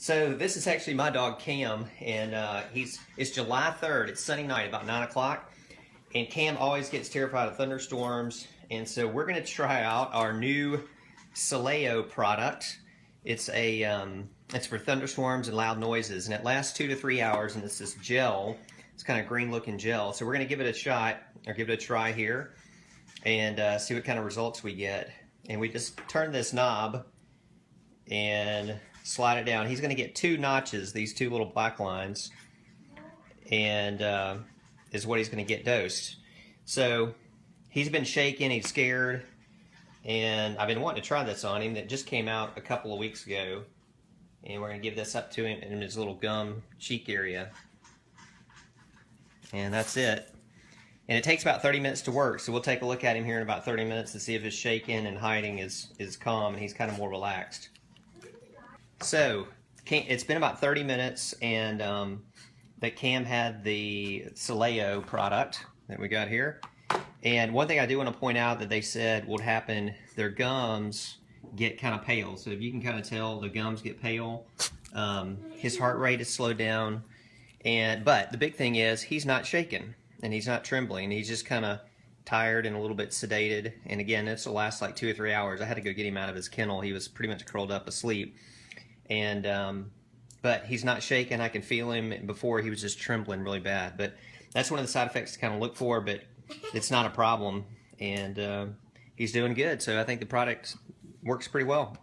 So this is actually my dog Cam, and it's July 3rd. It's Sunday night, about 9 o'clock, and Cam always gets terrified of thunderstorms, and so we're going to try out our new Sileo product. It's for thunderstorms and loud noises, and it lasts 2 to 3 hours, and it's this gel. It's kind of green-looking gel. So we're going to give it a shot, or give it a try here, and see what kind of results we get. And we just turn this knob and slide it down. He's going to get 2 notches, these 2 little black lines, and is what he's going to get dosed. So he's been shaking, he's scared, and I've been wanting to try this on him. That just came out a couple of weeks ago, and we're going to give this up to him in his little gum cheek area. And that's it. And it takes about 30 minutes to work, so we'll take a look at him here in about 30 minutes to see if his shaking and hiding is calm and he's kind of more relaxed. So, it's been about 30 minutes, and that Cam had the Sileo product that we got here. And one thing I do want to point out that they said would happen, their gums get kind of pale. So if you can kind of tell, the gums get pale. His heart rate is slowed down. But the big thing is, he's not shaking, and he's not trembling. He's just kind of tired and a little bit sedated. And again, this will last like 2 or 3 hours. I had to go get him out of his kennel. He was pretty much curled up asleep. And but he's not shaking. I can feel him. Before, he was just trembling really bad. But that's one of the side effects to kind of look for, but it's not a problem. And he's doing good. So I think the product works pretty well.